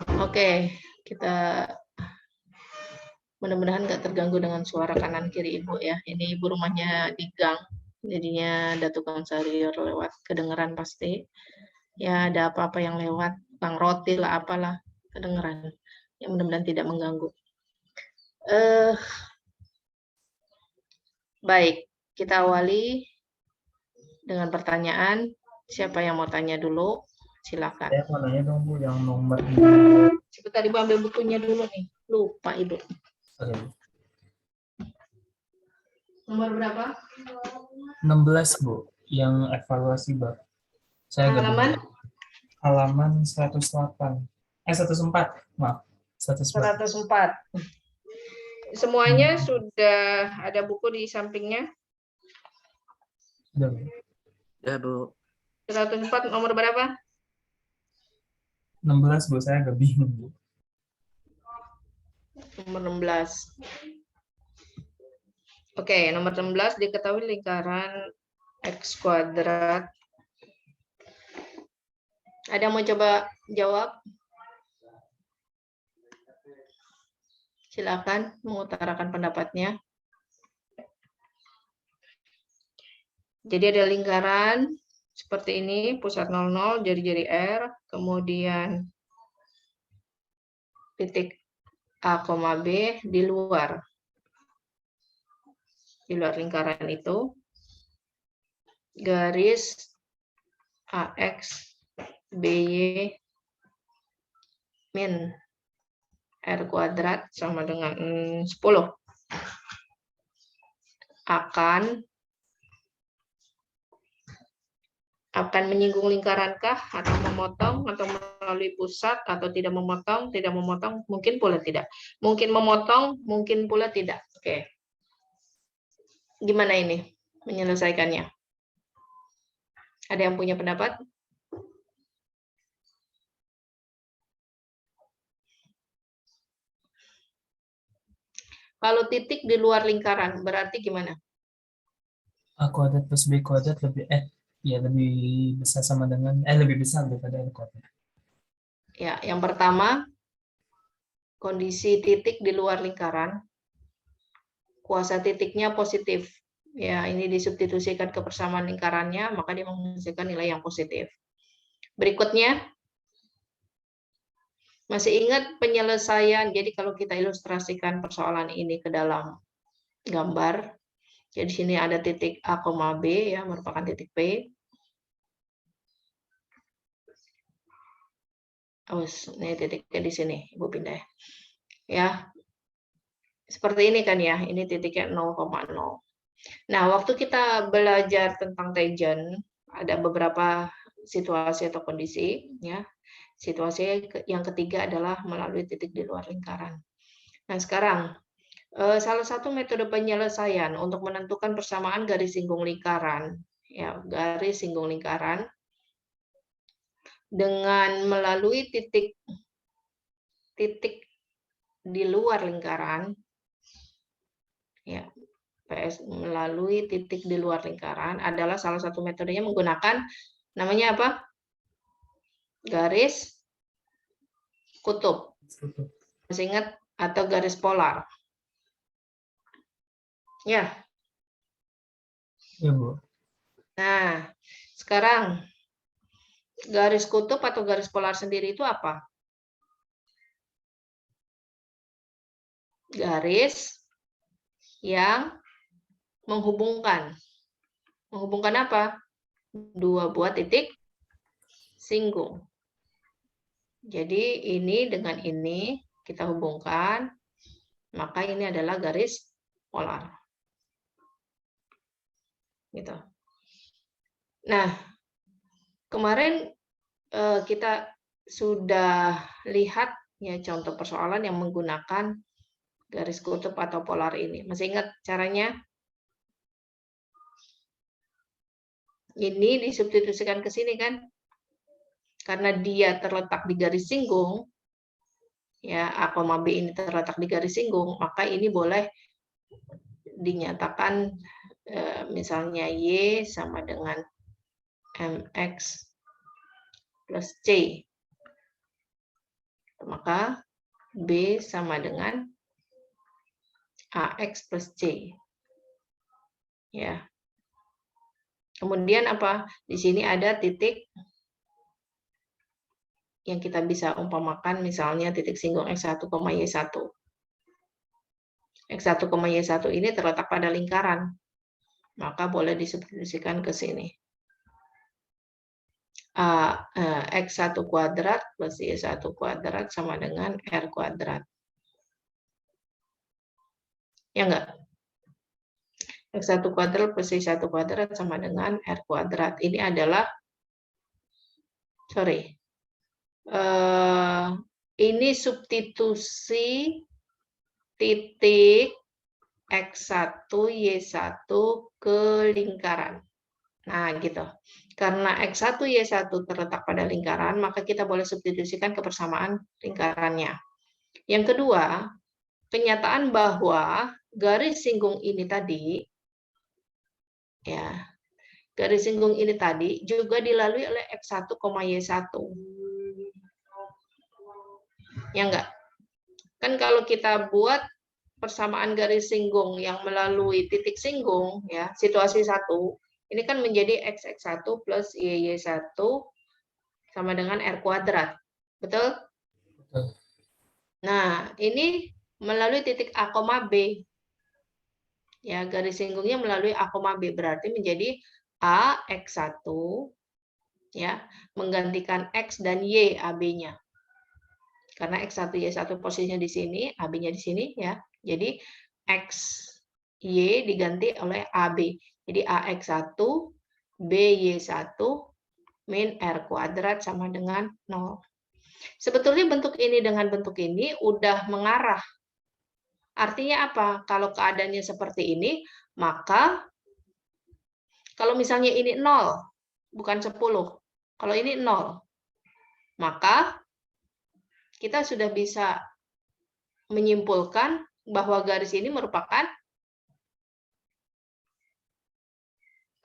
Oke, kita mudah-mudahan nggak terganggu dengan suara kanan kiri Ibu ya. Ini Ibu rumahnya di gang, jadinya ada tukang sayur lewat, kedengeran pasti. Ya ada apa-apa yang lewat, bang roti lah apalah, kedengeran. Ya mudah-mudahan tidak mengganggu. Baik, kita awali dengan pertanyaan. Siapa yang mau tanya dulu? Silakan. Saya mau nanya dong Bu, yang nomor Sebentar Ibu ambil bukunya dulu nih. Lupa Ibu. Oke. Nomor berapa? 16 Bu, yang evaluasi Bab. Saya agak Halaman bingung. Halaman 108. 104, maaf. 104. 104. Semuanya sudah ada buku di sampingnya? Sudah Bu. Ya, Bu. 104 nomor berapa? 16 Bu, saya agak bingung Bu. Nomor 16. Oke, nomor 16 diketahui lingkaran X kuadrat. Ada yang mau coba jawab? Silakan mengutarakan pendapatnya. Jadi ada lingkaran seperti ini, pusat 00, jari-jari R, kemudian titik A, B di luar lingkaran itu, garis AX, BY, min R kuadrat sama dengan 10. Akan menyinggung lingkarankah atau memotong atau melalui pusat atau tidak memotong, mungkin pula tidak. Mungkin memotong, mungkin pula tidak. Oke. Gimana ini menyelesaikannya? Ada yang punya pendapat? Kalau titik di luar lingkaran, berarti gimana? A kuadrat plus B kuadrat lebih besar sama dengan lebih besar daripada R kuadrat. Ya, yang pertama, kondisi titik di luar lingkaran, kuasa titiknya positif. Ya, ini disubstitusikan ke persamaan lingkarannya, maka dia menghasilkan nilai yang positif. Berikutnya, masih ingat penyelesaian, jadi kalau kita ilustrasikan persoalan ini ke dalam gambar, jadi di sini ada titik A, B, ya, merupakan titik P. Ini titiknya di sini, Ibu pindah ya. Ya, seperti ini kan ya, ini titiknya 0,0. Nah, waktu kita belajar tentang tangent, ada beberapa situasi atau kondisi, ya. Situasi yang ketiga adalah melalui titik di luar lingkaran. Nah, sekarang salah satu metode penyelesaian untuk menentukan persamaan garis singgung lingkaran, ya, garis singgung lingkaran dengan melalui titik di luar lingkaran, ya, melalui titik di luar lingkaran adalah salah satu metodenya menggunakan namanya apa? Garis kutub. Masih ingat? Atau garis polar. Ya. Ya Bu. Nah, sekarang garis kutub atau garis polar sendiri itu apa? Garis yang menghubungkan. Menghubungkan apa? Dua buah titik singgung. Jadi ini dengan ini kita hubungkan, maka ini adalah garis polar. Gitu. Nah, kemarin kita sudah lihat ya contoh persoalan yang menggunakan garis kutub atau polar ini. Masih ingat caranya? Ini disubstitusikan ke sini kan? Karena dia terletak di garis singgung, ya A, B ini terletak di garis singgung, maka ini boleh dinyatakan misalnya Y sama dengan MX plus C. Maka B sama dengan AX plus C. Ya. Kemudian apa? Di sini ada titik yang kita bisa umpamakan, misalnya titik singgung X1, Y1. X1, Y1 ini terletak pada lingkaran. Maka boleh disubstitusikan ke sini. X1 kuadrat plus Y1 kuadrat sama dengan R kuadrat. Ya enggak? X1 kuadrat plus Y1 kuadrat sama dengan R kuadrat. Ini adalah, ini substitusi titik X1, Y1 ke lingkaran. Nah, gitu. Karena X1, Y1 terletak pada lingkaran, maka kita boleh substitusikan kebersamaan lingkarannya. Yang kedua, kenyataan bahwa garis singgung ini tadi, ya, garis singgung ini tadi juga dilalui oleh X1, Y1. Ya enggak? Kan kalau kita buat persamaan garis singgung yang melalui titik singgung, ya, situasi 1, ini kan menjadi X1 plus Y1 sama dengan R kuadrat. Betul? Betul. Nah, ini melalui titik A, B. Ya, garis singgungnya melalui A, B. Berarti menjadi A, X1, ya, menggantikan X dan Y, AB-nya. Karena X1, Y1 posisinya di sini, AB-nya di sini, ya. Jadi, X, Y diganti oleh AB. Jadi, AX1, BY1, min R kuadrat sama dengan 0. Sebetulnya bentuk ini dengan bentuk ini udah mengarah. Artinya apa? Kalau keadaannya seperti ini, maka kalau misalnya ini 0, bukan 10. Kalau ini 0, maka kita sudah bisa menyimpulkan bahwa garis ini merupakan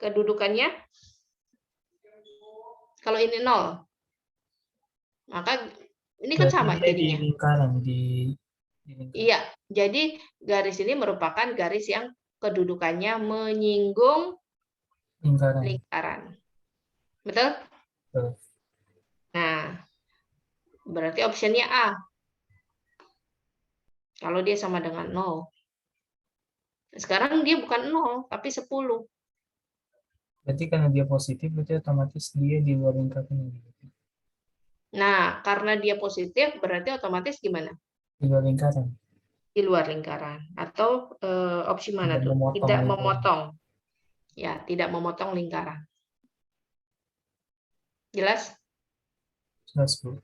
kedudukannya, kalau ini 0, maka ini kan Berarti sama dia di jadinya. lingkaran, Iya, jadi garis ini merupakan garis yang kedudukannya menyinggung lingkaran. Betul? Betul. Nah, berarti optionnya A. Kalau dia sama dengan 0. Sekarang dia bukan 0, tapi 10. Berarti karena dia positif, berarti otomatis dia di luar lingkaran. Nah, karena dia positif, berarti otomatis gimana? Di luar lingkaran. Di luar lingkaran. Atau opsi mana Tidak tuh? memotong Tidak lingkaran. memotong. Ya, tidak memotong lingkaran. Jelas? Jelas, Bu.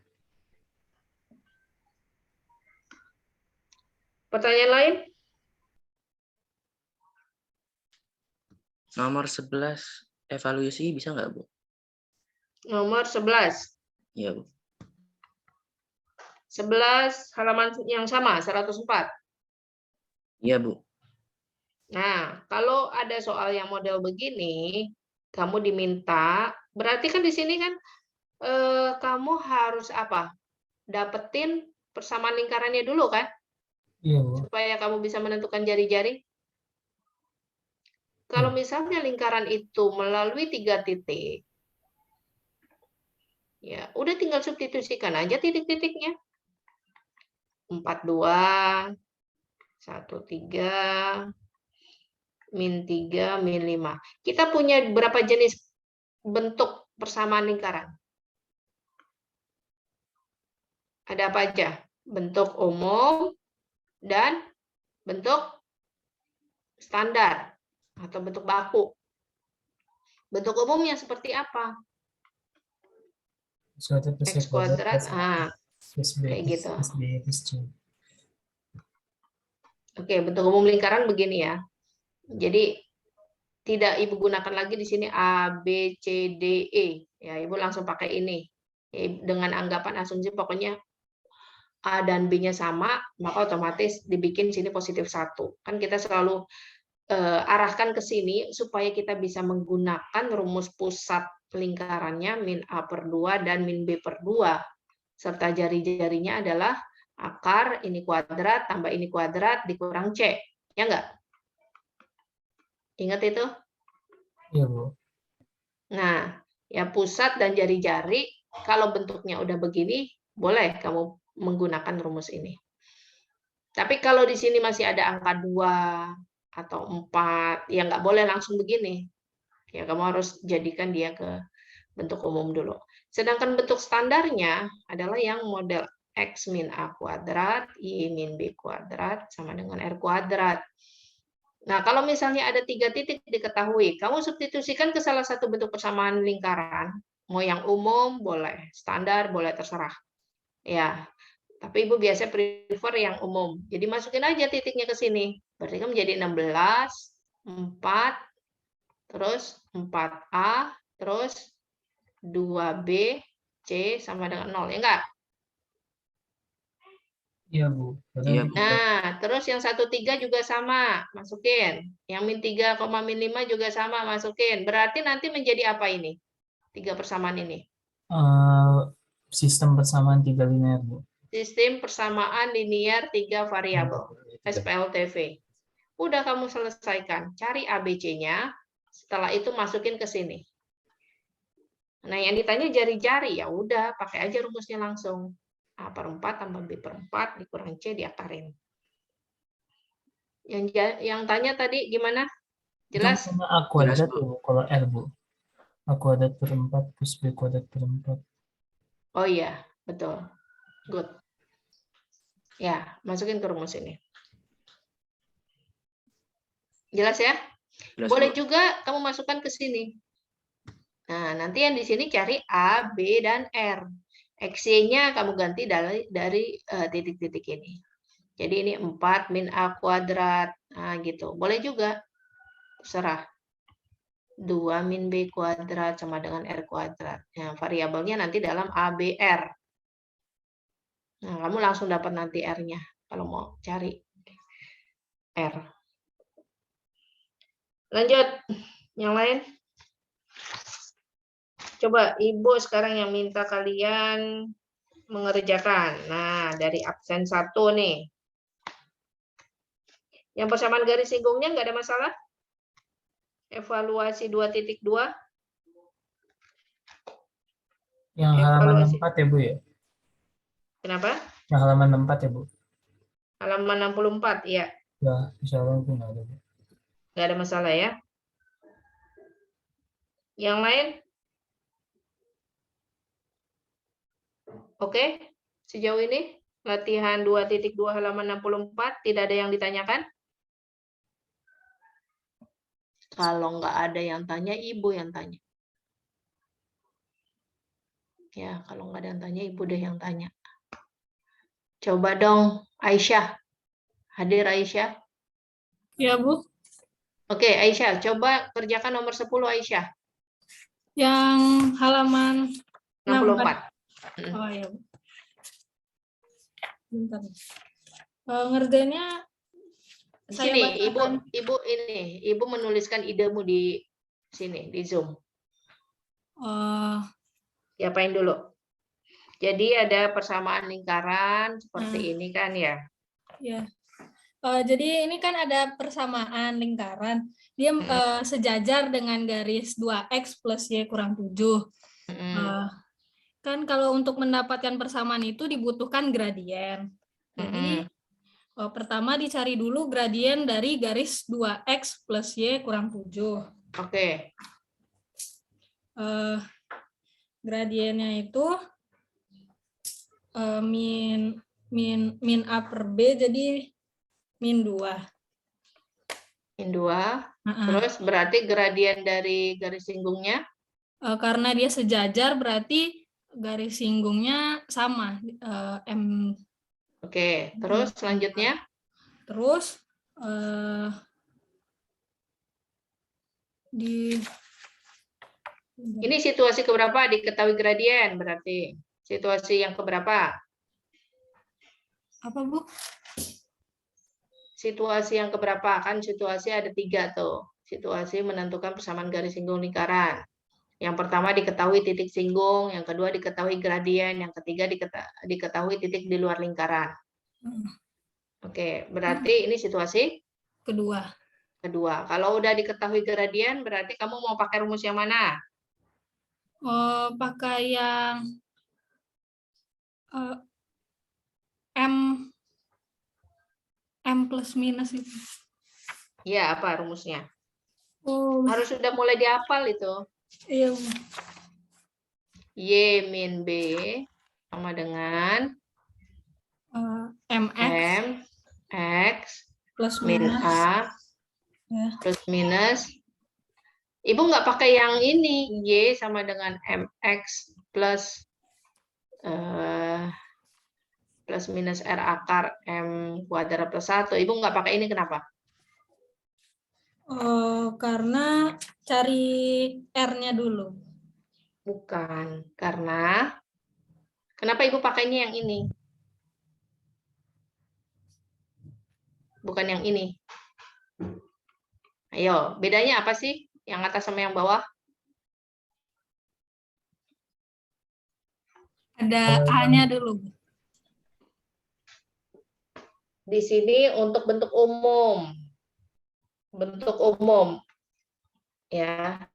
Pertanyaan lain? Nomor 11, evaluasi bisa nggak, Bu? Nomor 11. Iya, Bu. 11 halaman yang sama, 104. Iya, Bu. Nah, kalau ada soal yang model begini, kamu diminta, berarti kan di sini kan kamu harus apa? Dapetin persamaan lingkarannya dulu kan? Iya, Bu. Supaya kamu bisa menentukan jari-jari. Kalau misalnya lingkaran itu melalui 3 titik, ya udah tinggal substitusikan aja titik-titiknya. 42, 13, min 3, min 5. Kita punya berapa jenis bentuk persamaan lingkaran? Ada apa aja? Bentuk umum dan bentuk standar atau bentuk baku. Bentuk umumnya seperti apa? X kuadrat, kayak gitu. Oke, bentuk umum lingkaran begini ya. Jadi tidak Ibu gunakan lagi di sini A, B, C, D, E. Ya, Ibu langsung pakai ini. Dengan anggapan asumsi pokoknya A dan B-nya sama, maka otomatis dibikin sini positif 1. Kan kita selalu arahkan ke sini supaya kita bisa menggunakan rumus pusat lingkarannya min A per 2 dan min B per 2 serta jari-jarinya adalah akar ini kuadrat tambah ini kuadrat dikurang C. Ya enggak? Ingat itu? Iya, Bu. Nah, ya pusat dan jari-jari, kalau bentuknya udah begini, boleh kamu menggunakan rumus ini. Tapi kalau di sini masih ada angka 2 atau 4, ya nggak boleh langsung begini. Ya, kamu harus jadikan dia ke bentuk umum dulu. Sedangkan bentuk standarnya adalah yang model X min A kuadrat, Y min B kuadrat, sama dengan R kuadrat. Nah, kalau misalnya ada 3 titik diketahui, kamu substitusikan ke salah satu bentuk persamaan lingkaran. Mau yang umum, boleh. Standar, boleh, terserah. Ya, tapi Ibu biasa prefer yang umum. Jadi masukin aja titiknya ke sini. Berarti kan menjadi 16, 4, terus 4A, terus 2B, C sama dengan 0. Ya enggak? Iya, Bu. Berarti Iya, nanti Bu. kita Nah, terus yang 13 juga sama, masukin. Yang min 3, min 5 juga sama, masukin. Berarti nanti menjadi apa ini? 3 persamaan ini. eh, sistem persamaan 3 linear, Bu. Sistem persamaan linier 3 variabel, SPLTV. Udah kamu selesaikan, cari ABC-nya, setelah itu masukin ke sini. Nah, yang ditanya jari-jari, ya udah, pakai aja rumusnya langsung. A per 4 tambah B per 4 dikurang C diakarin. Yang tanya tadi gimana? Itu Jelas? bukannya A Jelas, kuadrat Bu. ya, Bu, kalau R, Bu. A kuadrat per 4 plus B kuadrat per 4. Oh iya, betul. Good. Ya, masukin ke rumus ini. Jelas ya? Jelas, Boleh Bu. juga kamu masukkan ke sini. Nah, nanti yang di sini cari A, B, dan R. XY-nya kamu ganti dari titik-titik ini. Jadi ini 4 min A kuadrat. Nah, gitu. Boleh juga. Terserah. 2 min B kuadrat sama dengan R kuadrat. Nah, variabelnya nanti dalam A, B, R. Nah, kamu langsung dapat nanti R-nya kalau mau cari R. Lanjut. Yang lain? Coba Ibu sekarang yang minta kalian mengerjakan. Nah, dari absen 1 nih. Yang persamaan garis singgungnya nggak ada masalah? Evaluasi 2.2. Yang halaman Evaluasi. 4 ya, Bu ya? Kenapa? Yang halaman 4 ya, Bu? Halaman 64, ya. Ya, insya Allah itu nggak ada, Bu. Nggak ada masalah ya. Yang lain? Oke, sejauh ini latihan 2.2 halaman 64 tidak ada yang ditanyakan? Kalau nggak ada yang tanya, Ibu yang tanya. Ya, kalau nggak ada yang tanya, Ibu deh yang tanya. Coba dong, Aisyah. Hadir Aisyah? Ya, Bu. Oke, Aisyah, coba kerjakan nomor 10, Aisyah. Yang halaman 64. Oh ya, Bu. Bentar. Ngerjainnya Di saya sini, bacakan. Ibu menuliskan idemu di sini, di Zoom. Diapain dulu? Jadi ada persamaan lingkaran seperti ini kan ya? Ya. Jadi ini kan ada persamaan lingkaran. Dia sejajar dengan garis 2x plus y kurang 7. Kan kalau untuk mendapatkan persamaan itu dibutuhkan gradien. Jadi pertama dicari dulu gradien dari garis 2x plus y kurang 7. Oke. Gradiennya itu min A per B jadi min 2. Min 2. Terus berarti gradien dari garis singgungnya? Karena dia sejajar berarti garis singgungnya sama. M. Oke, terus selanjutnya? Terus ini situasi keberapa diketahui gradien berarti? Situasi yang keberapa? Apa, Bu? Situasi yang keberapa? Kan situasi ada 3 tuh. Situasi menentukan persamaan garis singgung lingkaran. Yang pertama diketahui titik singgung, yang kedua diketahui gradien, yang ketiga diketahui titik di luar lingkaran. Oke, berarti ini situasi Kedua. kedua. Kalau udah diketahui gradien, berarti kamu mau pakai rumus yang mana? Pakai yang M plus minus itu. Iya, apa rumusnya? Oh, Harus sudah mulai dihafal itu. iya. Y min B sama dengan MX M X plus min minus. A Ya. plus minus. Ibu nggak pakai yang ini. Y sama dengan MX plus plus minus R akar M kuadrat plus 1. Ibu nggak pakai ini kenapa? Karena cari R-nya dulu. Bukan. Karena kenapa Ibu pakainya yang ini? Bukan yang ini. Ayo, bedanya apa sih? Yang atas sama yang bawah? Ada A-nya dulu. Di sini untuk bentuk umum. Bentuk umum. Ya.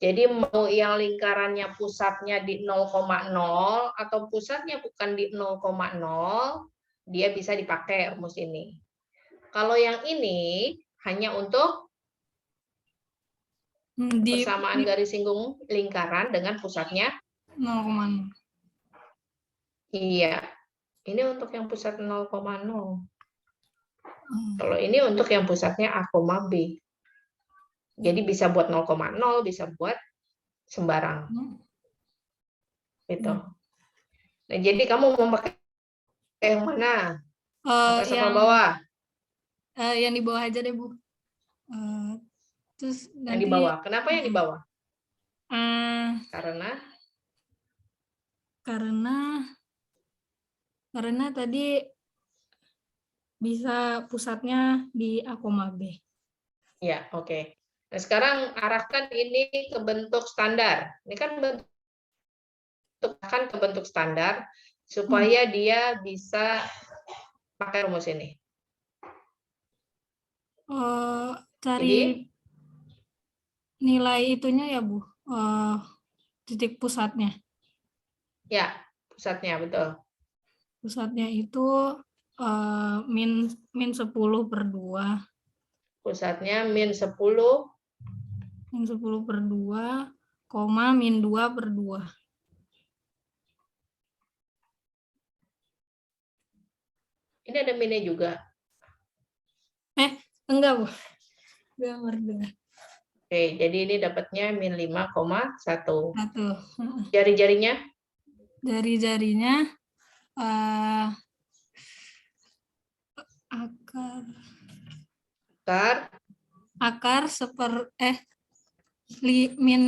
Jadi mau yang lingkarannya pusatnya di 0,0 atau pusatnya bukan di 0,0, dia bisa dipakai rumus ini. Kalau yang ini hanya untuk persamaan garis singgung lingkaran dengan pusatnya 0,0. Iya. Ini untuk yang pusat 0,0. Kalau ini untuk yang pusatnya A, B. Jadi bisa buat 0,0, bisa buat sembarang. Gitu. Nah, jadi kamu mau pakai yang mana? Atas sama bawah? Yang di bawah aja deh, Bu. Terus Yang nanti di bawah. Kenapa yang di bawah? Karena tadi bisa pusatnya di A, B. Ya, oke. Nah, sekarang arahkan ini ke bentuk standar. Ini kan ke bentuk standar supaya dia bisa pakai rumus ini. Cari Jadi, nilai itunya ya, Bu. Titik pusatnya. ya, pusatnya betul. Pusatnya itu min 10 per 2. Pusatnya min 10. Min 10 per 2, koma min 2 per 2. Ini ada minnya juga. Enggak, Bu. Enggak per 2. Oke, jadi ini dapatnya min 5,1. 1. Jari-jarinya? Jari-jarinya akar min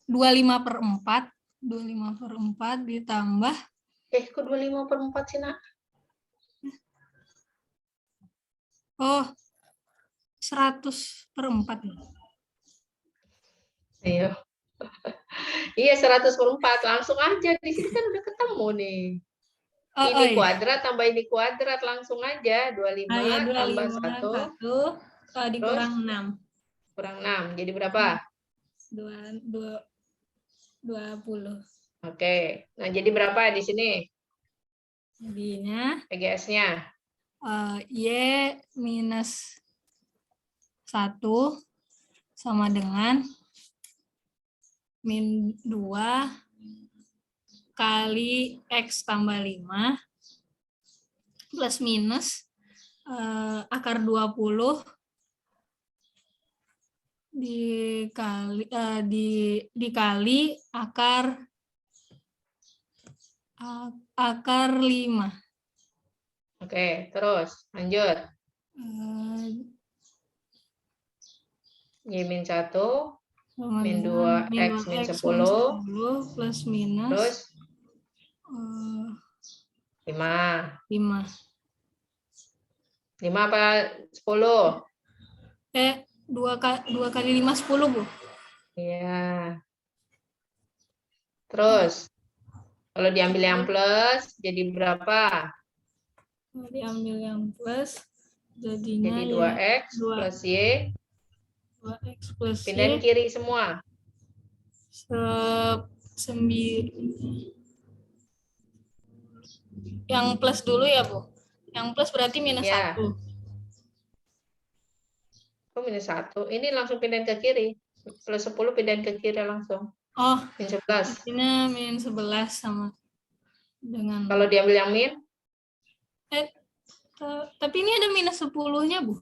25 per 4. 25 per 4 ditambah. Kok 25 per 4 sih, Nak? 100 per 4. Ayo. Iya, 100 per 4. Langsung aja. Di sini kan udah ketemu nih. Ini kuadrat tambah ini kuadrat. Langsung aja. 25 tambah 1. Dikurang 6. Kurang 6. Jadi berapa? 20. Oke. Nah, jadi berapa di sini? Jadinya PGS-nya? Y minus 1 sama dengan min 2 kali X tambah 5 plus minus akar 20 dikali akar 5. Oke, terus lanjut. Y min 1, min 2, X min 10, plus minus terus 5. 5 apa 10? 2 kali 5 10, Bu. Iya. Terus, kalau diambil yang plus, jadi berapa? Diambil yang plus, jadinya Jadi ya 2x 2 plus y, 2x plus pindahin y kiri semua. Yang plus dulu ya, Bu. Yang plus berarti minus Ya. 1. Oh, minus 1. Ini langsung pindahin ke kiri. Plus 10 pindahin ke kiri langsung. Oh, Min 11. artinya min 11 sama dengan... Kalau diambil yang min, tapi ini ada minus 10-nya, Bu.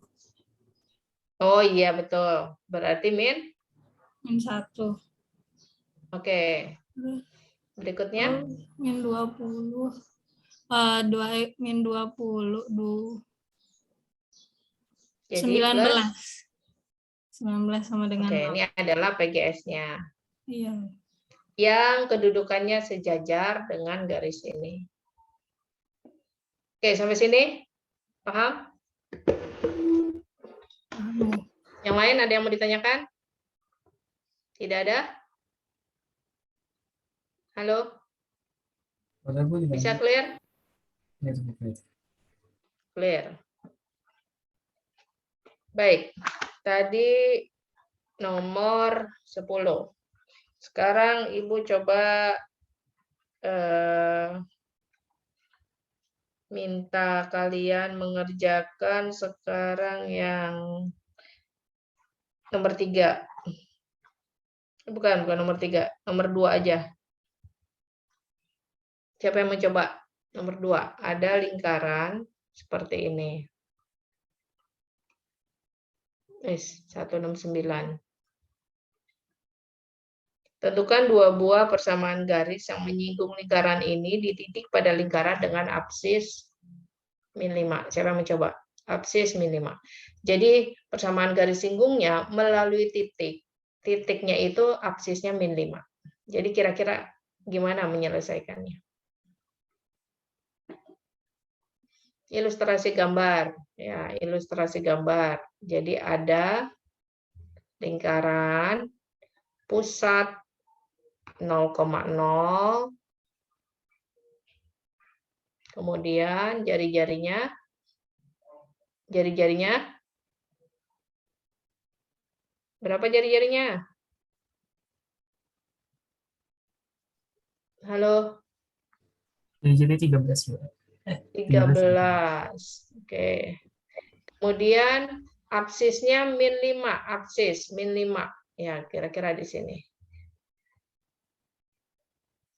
oh iya betul. Berarti min. Min 1. Oke. Berikutnya. Min 20. Min 20. Jadi 19. plus. 19 sama dengan Oke, 0. ini adalah PGS-nya. Iya. Yang kedudukannya sejajar dengan garis ini. Oke, sampai sini? Paham? Yang lain ada yang mau ditanyakan? Tidak ada? Halo? Udah, Bu, Bisa dilanjut. clear? Clear. Baik, tadi nomor 10. Sekarang Ibu coba minta kalian mengerjakan sekarang yang nomor 3. Bukan nomor 3, nomor 2 aja. Siapa yang mencoba? Nomor 2, ada lingkaran seperti ini. 169. Tentukan 2 buah persamaan garis yang menyinggung lingkaran ini di titik pada lingkaran dengan apsis min 5. Siapa yang mencoba? Apsis min 5. Jadi persamaan garis singgungnya melalui titik. Titiknya itu apsisnya min 5. Jadi kira-kira gimana menyelesaikannya? Ilustrasi gambar. Ya, ilustrasi gambar. Jadi ada lingkaran pusat 0,0, kemudian jari-jarinya berapa jari-jarinya? Halo? Jadi 13, Bu. 13. Oke. Kemudian apsisnya min 5, apsis min 5. Ya, kira-kira di sini.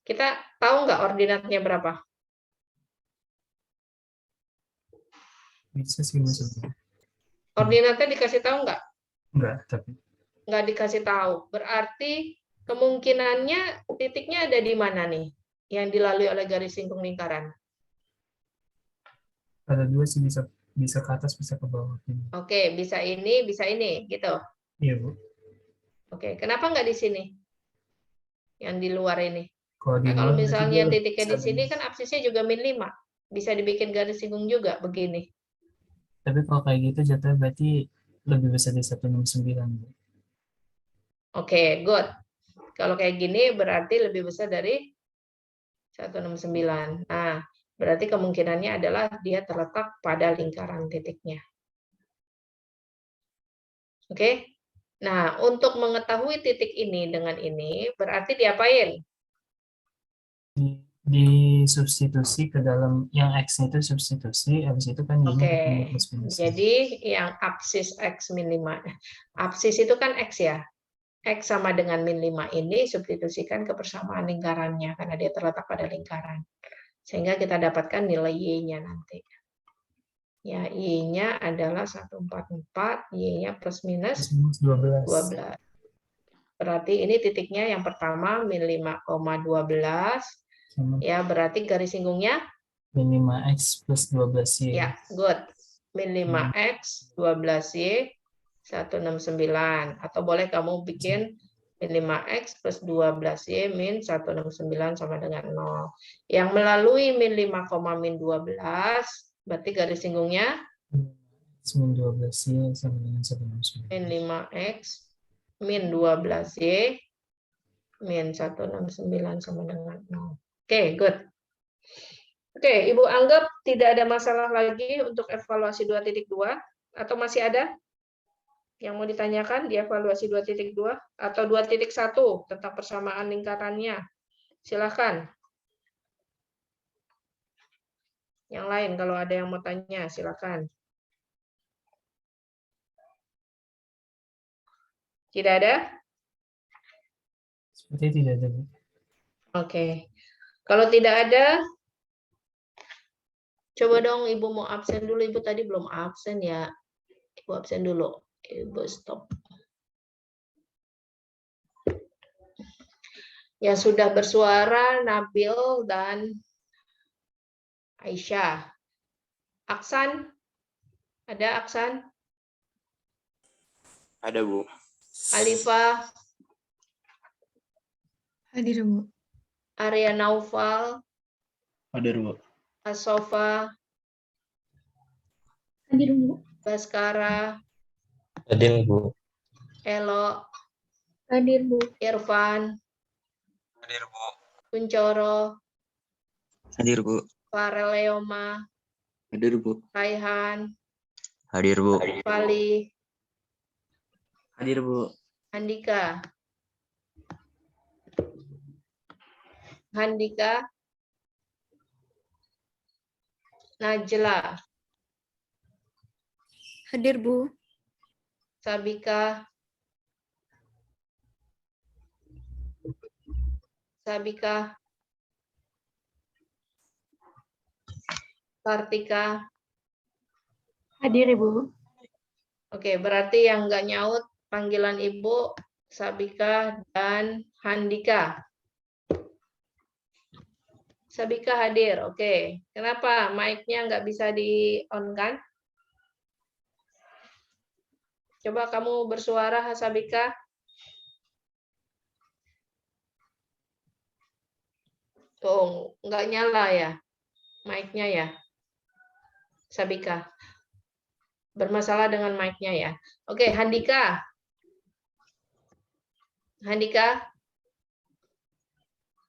Kita tahu nggak ordinatnya berapa? Bisa sih, Bu. Ordinatnya dikasih tahu nggak? Enggak, tapi Nggak dikasih tahu. Berarti kemungkinannya titiknya ada di mana nih? Yang dilalui oleh garis singgung lingkaran. ada 2 sih, bisa ke atas, bisa ke bawah. Oke, bisa ini, gitu. Iya, Bu. Oke, kenapa nggak di sini? Yang di luar ini. Kalau di Nah, kalau luar misalnya berarti titiknya di sini kan apsisnya juga min 5. Bisa dibikin garis singgung juga begini. tapi kalau kayak gitu jatuh berarti lebih besar dari 169, Bu. Oke, good. Kalau kayak gini berarti lebih besar dari 169. Nah, berarti kemungkinannya adalah dia terletak pada lingkaran titiknya. Oke? Nah, untuk mengetahui titik ini dengan ini, berarti diapain? Disubstitusi ke dalam yang X itu substitusi, habis itu kan Oke, Y-nya plus minus. jadi yang apsis X min 5. Apsis itu kan X ya. X sama dengan min 5 ini substitusikan ke persamaan lingkarannya, karena dia terletak pada lingkaran. Sehingga kita dapatkan nilai Y-nya nanti. Ya, Y-nya adalah 144, Y-nya plus minus 12. 12. Berarti ini titiknya yang pertama min 5,12. Sama Ya, berarti garis singgungnya? min 5X plus 12Y. Ya, good. Min 5X, 12Y, 169. Atau boleh kamu bikin min 5X plus 12Y min 169 sama dengan 0. Yang melalui min 5, min 12, berarti garis singgungnya? Min 12Y sama dengan 169. Min 5X min 12Y min 169 sama dengan 0. Oke, good. Oke, Ibu anggap tidak ada masalah lagi untuk evaluasi 2.2 atau masih ada yang mau ditanyakan di evaluasi 2.2 atau 2.1 tentang persamaan lingkarannya? Silakan. Yang lain kalau ada yang mau tanya, silakan. Tidak ada? Sepertinya tidak ada, Bu. Oke. Kalau tidak ada, coba dong Ibu mau absen dulu. Ibu tadi belum absen ya. Ibu absen dulu. Ibu stop. Yang sudah bersuara Nabil dan Aisyah. Aksan? Ada Aksan? Ada, Bu. Alifah? Hadir, Bu. Arya Naufal? Ada, Bu. Asofa? Hadir, Bu. Baskara? Hadir, Bu. Elo? Hadir, Bu. Irfan? Hadir, Bu. Kuncoro? Hadir, Bu. Farel Leoma? Hadir, Bu. Raihan? Hadir, Bu. Fali? Hadir, Bu. Handika? Handika? Najla? Hadir, Bu. Sabika? Sabika? Kartika? Hadir, Ibu. Oke, berarti yang nggak nyaut panggilan Ibu, Sabika dan Handika. Sabika hadir, oke. Kenapa mic-nya nggak bisa di-on kan? Coba kamu bersuara, Sabika. Tuh, nggak nyala ya mic-nya ya, Sabika. Bermasalah dengan mic-nya ya. Oke, Handika. Handika?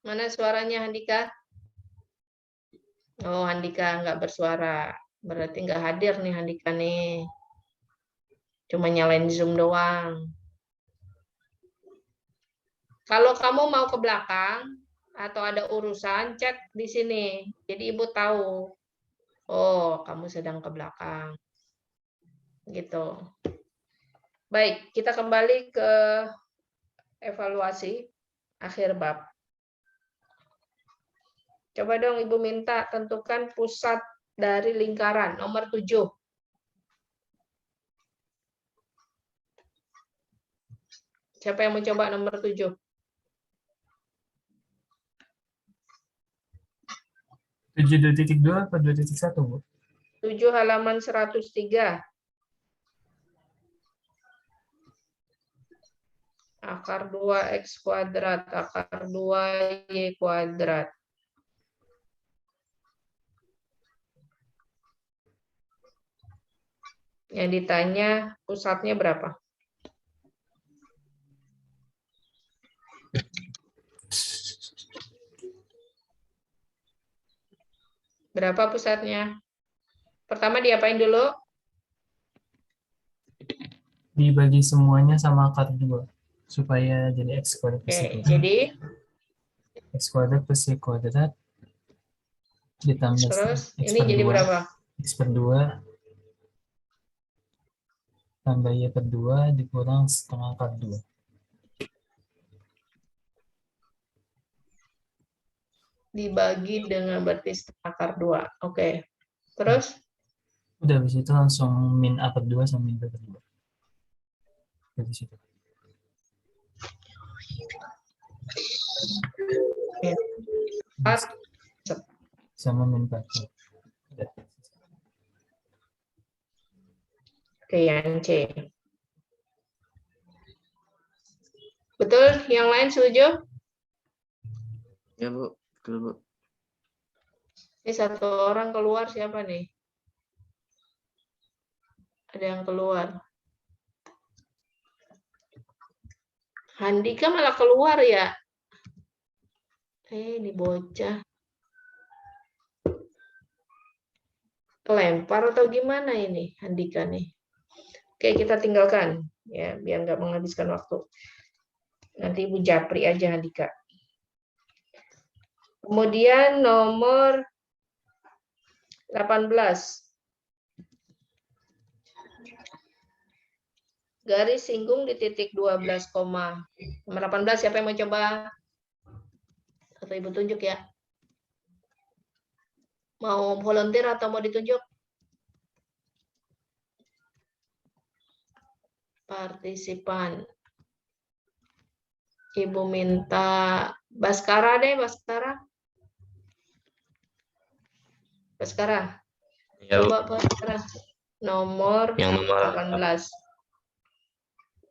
Mana suaranya Handika? Oh, Handika nggak bersuara. Berarti nggak hadir nih Handika nih. Cuma nyalain Zoom doang. Kalau kamu mau ke belakang atau ada urusan, cek di sini. Jadi Ibu tahu. Oh, kamu sedang ke belakang. Gitu. Baik, kita kembali ke evaluasi akhir bab. Coba dong Ibu minta tentukan pusat dari lingkaran nomor 7. Siapa yang mau coba nomor 7? 7.2 atau 2.1, Bu? 7 halaman 103. Akar 2x kuadrat, akar 2y kuadrat. Yang ditanya pusatnya berapa? Berapa pusatnya? Pertama diapain dulu? Dibagi semuanya sama akar 2 supaya jadi x kuadrat plus y Oke, kuadrat. jadi X kuadrat plus y kuadrat ditambah terus x ini per jadi 2, berapa? x per 2 tambah y per 2 dikurang setengah akar 2. Dibagi dengan berarti setengah akar 2. Oke. Terus? Udah habis itu langsung min a per 2 sama min b per 2. Dari situ. Sama min 4. Udah. Oke, yang C. Betul? Yang lain setuju? Ya, Bu. Betul, Bu. Ini satu orang keluar, siapa nih? Ada yang keluar. Handika malah keluar ya. Ini bocah. Kelempar atau gimana ini Handika nih? Oke, kita tinggalkan ya biar nggak menghabiskan waktu. Nanti Ibu japri aja Handika. Kemudian nomor 18. Garis singgung di titik 12, nomor 18 siapa yang mau coba? Atau Ibu tunjuk ya? Mau volunteer atau mau ditunjuk? Partisipan. Ibu minta Baskara deh, Baskara. Baskara. Ya, Bu. Coba Baskara. Nomor Yang nomor 18.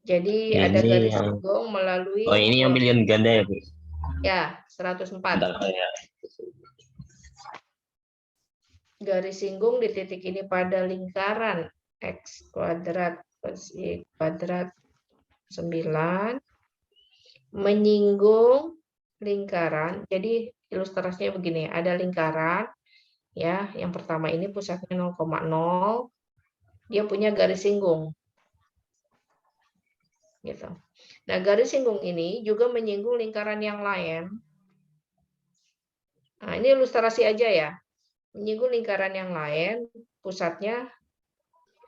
Jadi Ini ada garis yang- singgung melalui Oh, ini yang pilihan ganda ya, Bu? ya 104. Bentar, ya. Garis singgung di titik ini pada lingkaran X kuadrat plus Y kuadrat 9 menyinggung lingkaran. Jadi ilustrasinya begini, ada lingkaran ya, yang pertama ini pusatnya 0,0, dia punya garis singgung. Gitu. Nah, garis singgung ini juga menyinggung lingkaran yang lain. Nah, ini ilustrasi aja ya. Menyinggung lingkaran yang lain, pusatnya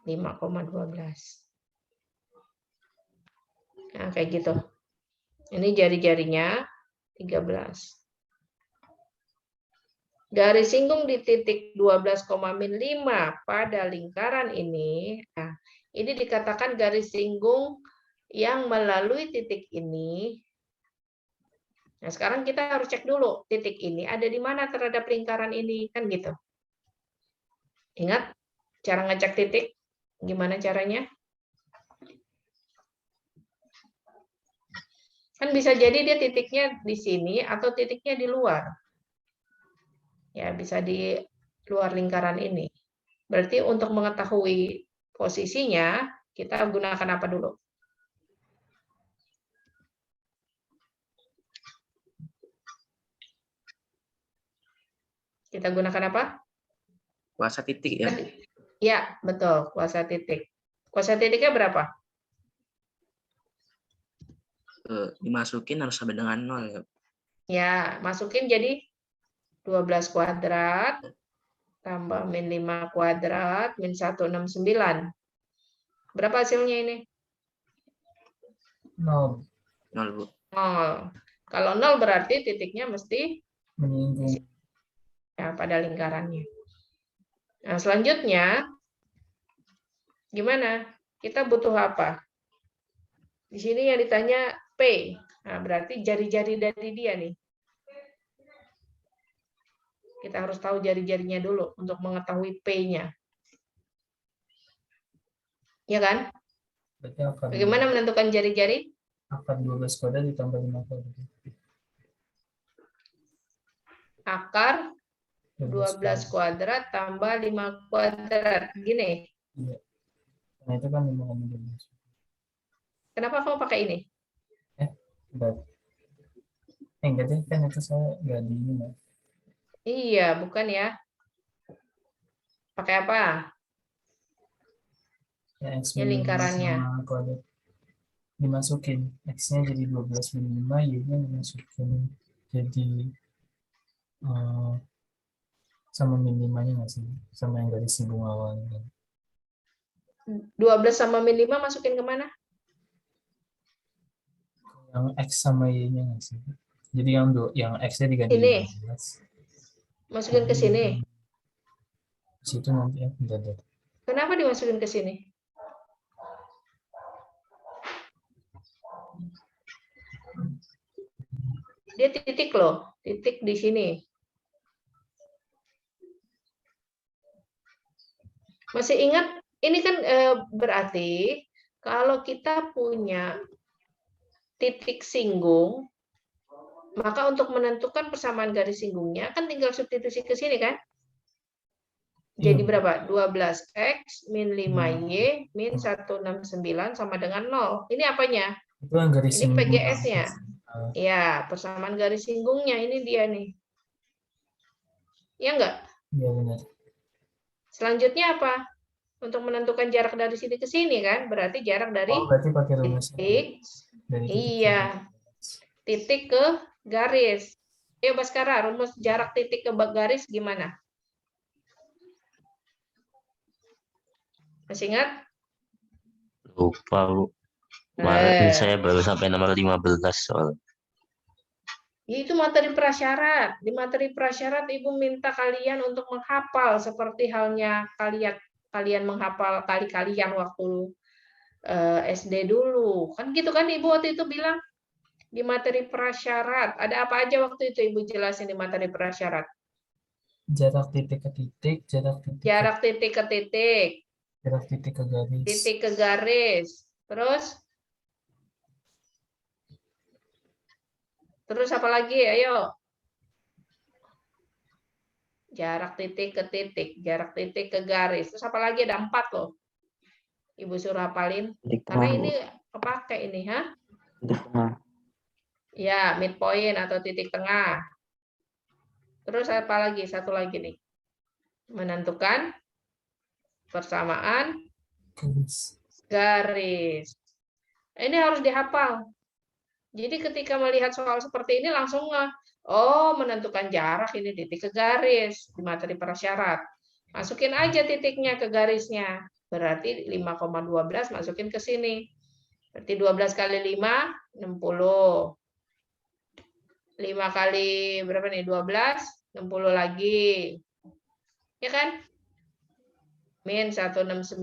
5,12. Nah, kayak gitu. Ini jari-jarinya 13. Garis singgung di titik 12,5 pada lingkaran ini, nah, ini dikatakan garis singgung yang melalui titik ini. Nah, sekarang kita harus cek dulu titik ini ada di mana terhadap lingkaran ini, kan gitu. Ingat cara ngecek titik? Gimana caranya? Kan bisa jadi dia titiknya di sini atau titiknya di luar. Ya, bisa di luar lingkaran ini. Berarti untuk mengetahui posisinya, kita gunakan apa dulu? Kita gunakan apa? Kuasa titik ya. Ya, betul. Kuasa titik. Kuasa titiknya berapa? Dimasukin harus sampai dengan 0 ya. Ya, masukin jadi 12 kuadrat tambah min 5 kuadrat min 169. Berapa hasilnya ini? 0 0, Bu. 0. Kalau 0 berarti titiknya mesti menyinggung. ya, pada lingkarannya. Nah, selanjutnya gimana? Kita butuh apa? Di sini yang ditanya P. Nah, berarti jari-jari dari dia nih. Kita harus tahu jari-jarinya dulu untuk mengetahui P-nya. Ya kan? Berarti akar Bagaimana menentukan jari-jari? akar 12 kuadrat ditambah 5 kuadrat. Akar 12 kuadrat tambah 5 kuadrat. Gini. Iya. Nah, itu kan 5,12. Kenapa kamu pakai ini? Enggak deh, kan itu saya nggak di ini ya. Iya, bukan ya. Pakai apa? Ya, X Ya, lingkarannya. sama kuadrat. Dimasukin. X-nya jadi 12 min 5, Y-nya dimasukin. Jadi sama min 5-nya nggak sih? Sama yang dari singgung awalnya. 12 sama min 5 masukin kemana? Yang X sama Y-nya nggak sih? Jadi yang X-nya diganti Ini. 12. Masukin ke sini. Di situ nanti ya, bentar. Kenapa dimasukin ke sini? Dia titik loh, titik di sini. Masih ingat? Ini kan berarti kalau kita punya titik singgung, maka untuk menentukan persamaan garis singgungnya kan tinggal substitusi ke sini kan? Jadi berapa? 12X min 5Y min 169 sama dengan 0. Ini apanya? Itu yang garis Ini singgung. PGS-nya. Ah, Ya, persamaan garis singgungnya ini dia nih. Ya enggak? iya benar. Selanjutnya apa? Untuk menentukan jarak dari sini ke sini kan? Berarti jarak dari Oh, berarti pakai rumus itu. titik, Dari titik iya, titik ke garis. Ayo Baskara, rumus jarak titik ke garis gimana? Masih ingat? Lupa, Bu. Kemarin Eh, saya baru sampai nomor 15 soal. itu materi prasyarat. Di materi prasyarat Ibu minta kalian untuk menghafal seperti halnya kalian menghafal kali-kalian waktu SD dulu. Kan gitu kan Ibu waktu itu bilang di materi prasyarat. Ada apa aja waktu itu Ibu jelasin di materi prasyarat? jarak titik ke titik, Jarak titik ke titik, jarak titik ke garis. titik ke garis. Terus apa lagi? Ayo. Jarak titik ke titik, jarak titik ke garis. Terus apa lagi? Ada 4 loh. Ibu suruh hafalin. Titik Karena tengah, Bu. ini kepake ini, ha? Titik tengah. Ya, midpoint atau titik tengah. Terus apa lagi? Satu lagi nih. Menentukan persamaan Garis. garis. Ini harus dihafal. Jadi ketika melihat soal seperti ini langsung oh, menentukan jarak ini titik ke garis di materi prasyarat. Masukin aja titiknya ke garisnya. Berarti 5,12 masukin ke sini. Berarti 12 kali 5, 60. 5 kali berapa nih? 12, 60 lagi. Ya kan? Min 169.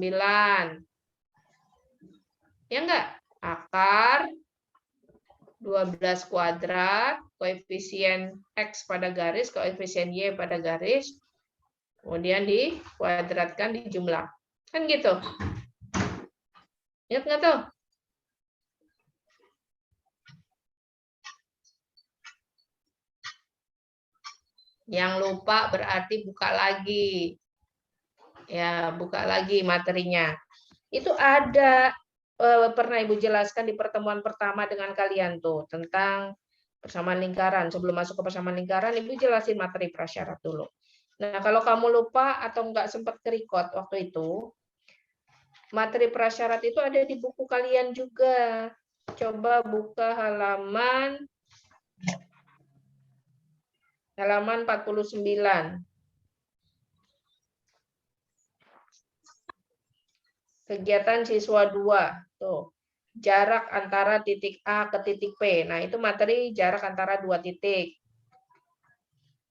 Ya enggak? Akar 12 kuadrat, koefisien X pada garis, koefisien Y pada garis, kemudian dikuadratkan di jumlah. Kan gitu. Ingat nggak tuh? Yang lupa berarti buka lagi. Ya, buka lagi materinya. Itu ada pernah Ibu jelaskan di pertemuan pertama dengan kalian tuh tentang persamaan lingkaran. Sebelum masuk ke persamaan lingkaran, Ibu jelasin materi prasyarat dulu. Nah, kalau kamu lupa atau nggak sempat ke-record waktu itu, materi prasyarat itu ada di buku kalian juga. Coba buka halaman 49. Kegiatan siswa 2. Tuh. Jarak antara titik A ke titik P. Nah, itu materi jarak antara 2 titik.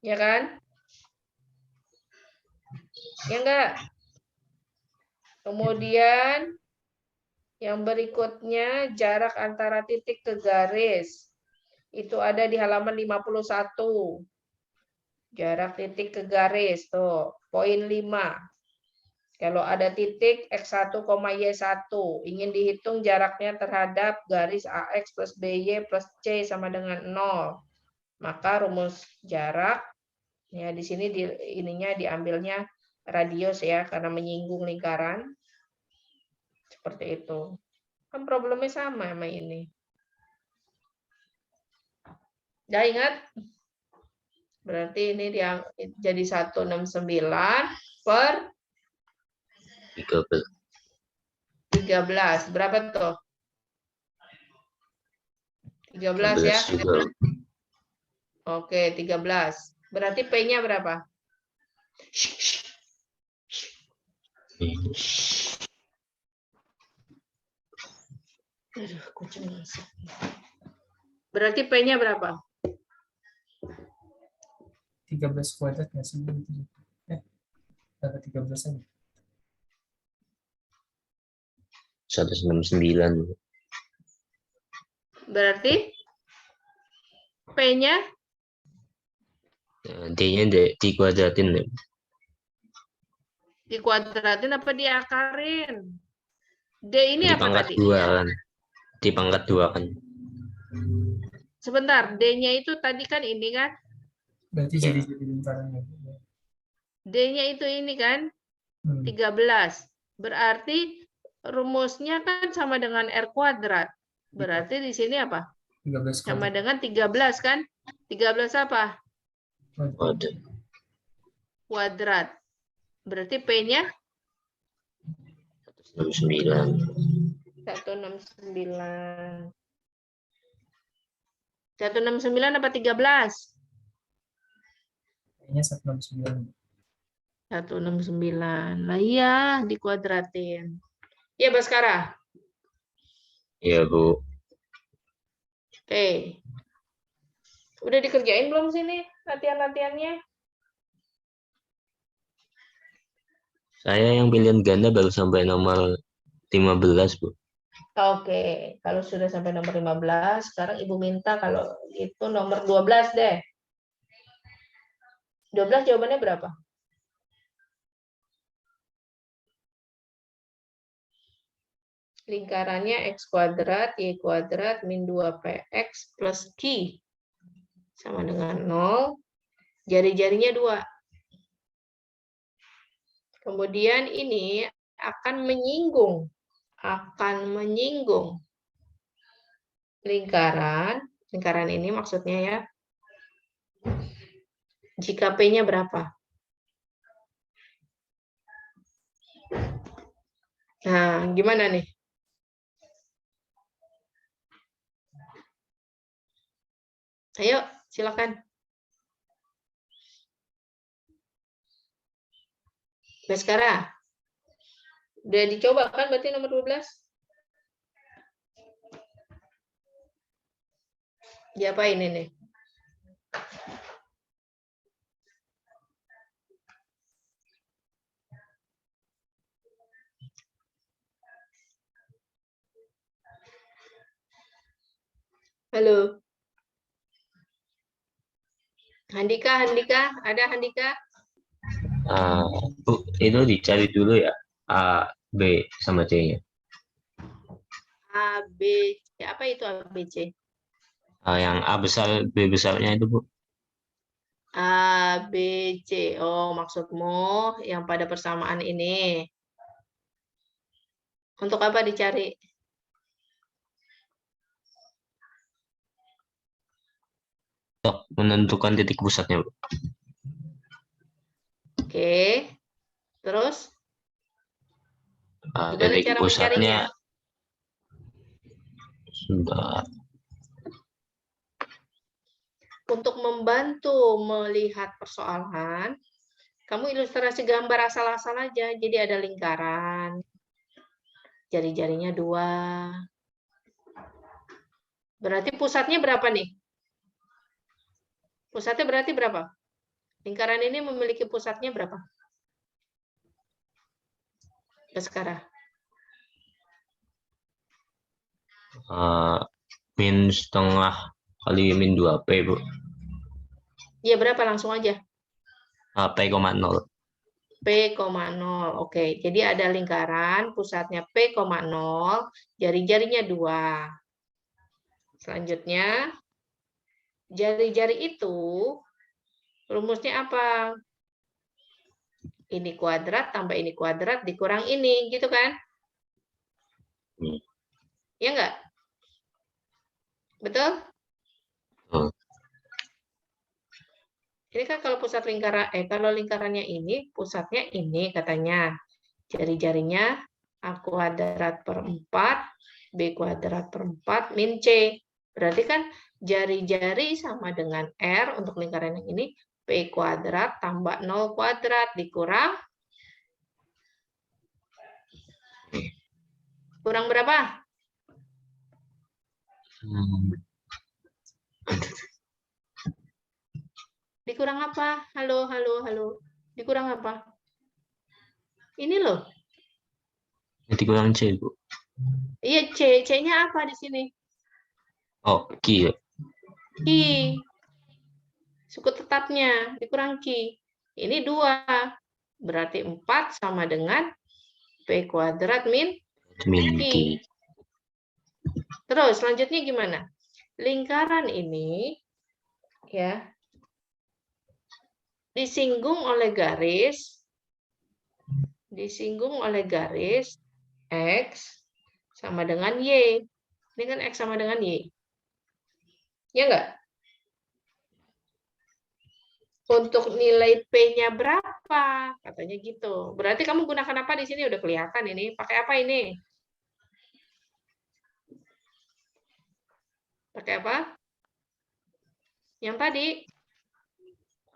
Ya kan? Ya enggak? Kemudian yang berikutnya jarak antara titik ke garis. Itu ada di halaman 51. Jarak titik ke garis tuh, poin 5. Kalau ada titik X1, Y1, ingin dihitung jaraknya terhadap garis AX plus BY plus C sama dengan 0. Maka rumus jarak ya di sini ininya diambilnya radius ya karena menyinggung lingkaran. Seperti itu. Kan problemnya sama ini. Udah ingat? Berarti ini dia jadi 169 per 13. Berapa tuh? 13 ya? juga. Oke, 13. Berarti P-nya berapa? Kucing masuk. Berarti P-nya berapa? 13 kuadrat nggak sih? Dapat 13 aja. 169. Berarti P-nya D-nya dikuadratin. dikuadratin apa diakarin? D ini Di apa pangkat tadi? 2 kan. Di pangkat 2 kan. Sebentar, D-nya itu tadi kan ini kan? Berarti Ya. jadi lingkaran ya. D-nya itu ini kan? 13. Berarti rumusnya kan sama dengan R kuadrat. Berarti di sini apa? 13 Sama kuadrat. dengan 13 kan? 13 apa? Kuadrat. Kuadrat. Berarti P-nya 69. 169. 169 apa 13? Kayaknya 169. 169. Lah iya, dikuadratin. Iya, Baskara. Iya, Bu. Oke. Udah dikerjain belum sini latihan-latihannya? Saya yang pilihan ganda baru sampai nomor 15, Bu. Oke, kalau sudah sampai nomor 15, sekarang Ibu minta kalau itu nomor 12 deh. 12 jawabannya berapa? Lingkarannya X kuadrat, Y kuadrat, min 2PX plus Q. Sama dengan 0. Jari-jarinya 2. Kemudian ini akan menyinggung lingkaran ini maksudnya ya, jika P-nya berapa? Nah, gimana nih? Ayo, silakan. Baskara, udah dicoba kan berarti nomor 12? Diapain ini? Halo. Handika, ada Handika? Bu, itu dicari dulu ya. A, B, sama C-nya. A, B, C. Apa itu A, B, C? Yang A besar, B besarnya itu, Bu. A, B, C. Oh, maksudmu yang pada persamaan ini. Untuk apa dicari? Untuk menentukan titik pusatnya, Bu. Oke. Terus? Gimana Titik cara pusatnya, mencarinya? sebentar. Untuk membantu melihat persoalan, kamu ilustrasi gambar asal-asal aja. Jadi ada lingkaran, jari-jarinya 2. Berarti pusatnya berapa nih? Pusatnya berarti berapa? Lingkaran ini memiliki pusatnya berapa? Sekarang. Min setengah kali min 2P, Bu. Iya, berapa? Langsung aja. P,0. P,0. Oke, jadi ada lingkaran, pusatnya P,0, jari-jarinya 2. Selanjutnya, jari-jari itu rumusnya apa? Ini kuadrat tambah ini kuadrat dikurang ini, gitu kan? Ya enggak? Betul? Ini kan kalau pusat lingkaran, kalau lingkarannya ini, pusatnya ini katanya. Jari-jarinya A kuadrat per 4, B kuadrat per 4, min C. Berarti kan jari-jari sama dengan R untuk lingkaran yang ini, P kuadrat tambah 0 kuadrat dikurang. Kurang berapa? Dikurang apa? Halo. Dikurang apa? Ini loh. Dikurang C, Bu. Iya, C. C-nya apa di sini? Oh, Q ya. Ki. Suku tetapnya dikurang Ki. Ini 2. Berarti 4 sama dengan P kuadrat min Min Q. Ki. Terus selanjutnya gimana? Lingkaran ini ya disinggung oleh garis X sama dengan Y. Ini kan X sama dengan Y. Ya enggak? Untuk nilai P-nya berapa? Katanya gitu. Berarti kamu gunakan apa di sini? Udah kelihatan ini. Pakai apa ini? Pakai apa? Yang tadi.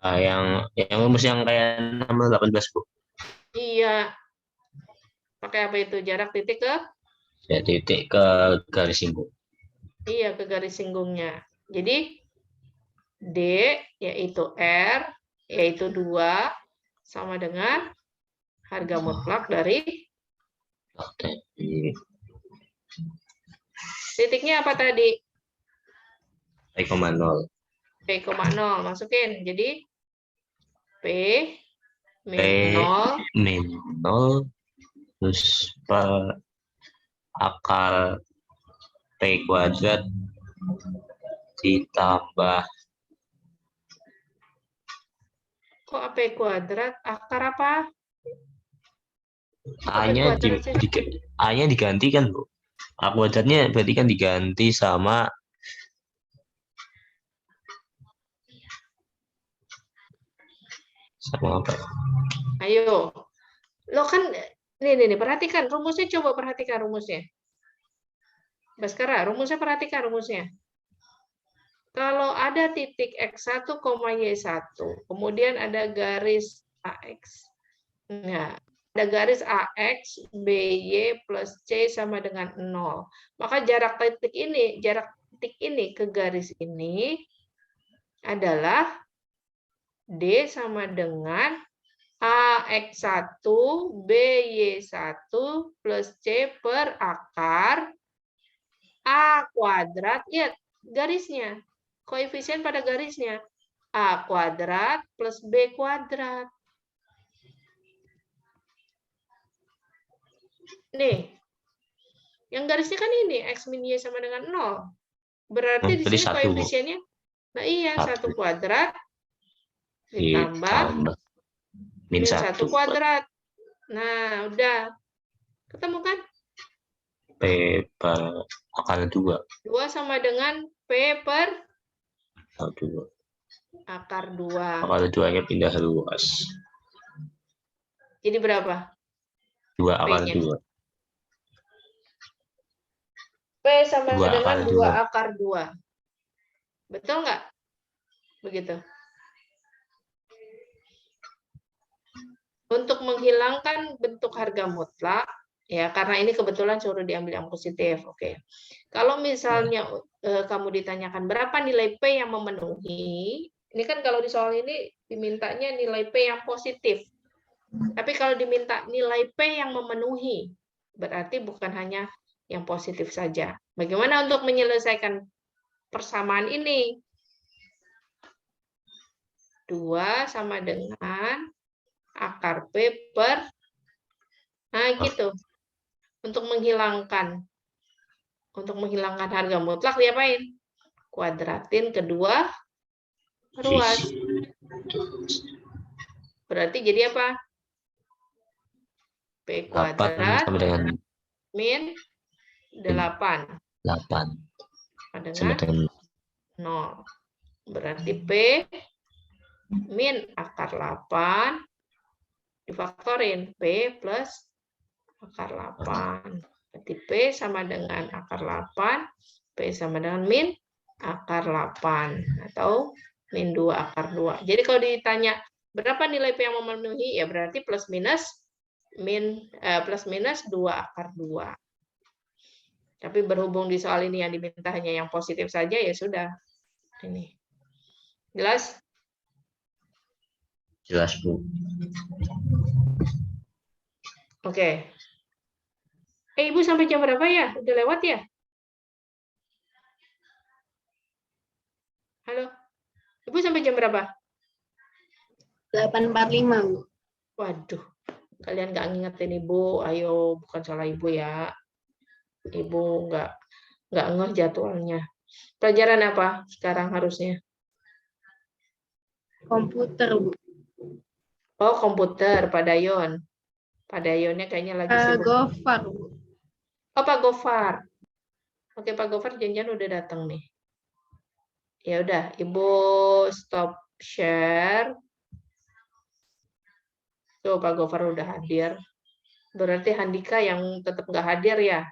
Yang rumus yang kayak nomor 18, Bu. Iya. Pakai apa itu? Jarak titik ke? Ya, titik ke garis singgung. Iya, ke garis singgungnya. Jadi, D, yaitu R, yaitu 2, sama dengan harga mutlak dari Oke. titiknya apa tadi? P,0. P,0. Masukin. Jadi, P P min 0 min 0 terus per akar P kuadrat ditambah kok AP kuadrat? Akar apa? A-nya A-nya diganti kan, Bu? A kuadratnya berarti kan diganti sama apa? Ayo. Lo kan, nih, perhatikan rumusnya, coba perhatikan rumusnya. Baskara, rumusnya perhatikan rumusnya. Kalau ada titik X1, Y1, kemudian ada garis AX. Nah, ada garis AX, BY plus C sama dengan 0. Maka jarak titik ini ke garis ini adalah D sama dengan AX1 BY1 plus C per akar A kuadrat. Lihat garisnya. Koefisien pada garisnya. A kuadrat plus B kuadrat. Nih. Yang garisnya kan ini. X min Y sama dengan 0. Berarti di sini koefisiennya. Nah iya, 1 kuadrat ditambah min 1 kuadrat. Nah, udah. Ketemu kan? P per akar 2. 2 sama dengan P per 2. akar 2. Akar 2-nya pindah luas. Jadi berapa? 2 akar 2. P sama 2 dengan akar 2 akar 2. Betul nggak? Begitu. Untuk menghilangkan bentuk harga mutlak, ya karena ini kebetulan suruh diambil yang positif. Oke. Kalau misalnya kamu ditanyakan berapa nilai P yang memenuhi, ini kan kalau di soal ini dimintanya nilai P yang positif. Tapi kalau diminta nilai P yang memenuhi, berarti bukan hanya yang positif saja. Bagaimana untuk menyelesaikan persamaan ini? 2 sama dengan akar P per, nah gitu. Untuk menghilangkan harga mutlak diapain? Kuadratin kedua ruas. Berarti jadi apa? P kuadrat sama dengan min 8. 8 sama dengan 0. Berarti P min akar 8 difaktorin P plus akar 8. Berarti P sama dengan akar 8, P sama dengan min akar 8 atau min 2 akar 2. Jadi kalau ditanya berapa nilai P yang memenuhi, ya berarti plus minus 2 akar 2. Tapi berhubung di soal ini yang diminta hanya yang positif saja, ya sudah. Ini. Jelas? Jelas, Bu. Oke. Ibu sampai jam berapa ya? Udah lewat ya? Halo? Ibu sampai jam berapa? 8.45, Bu. Waduh. Kalian nggak ngingetin Ibu. Ayo, bukan salah Ibu ya. Ibu nggak ngeh jadwalnya. Pelajaran apa sekarang harusnya? Komputer, Bu. Oh, komputer, Pak Dayon. Pak Dayonnya kayaknya lagi sibuk. Gofar, Bu. Oh, Pak Gofar. Oke, Pak Gofar janjian udah datang nih. Ya udah, Ibu stop share. Tuh, Pak Gofar udah hadir. Berarti Handika yang tetap nggak hadir ya?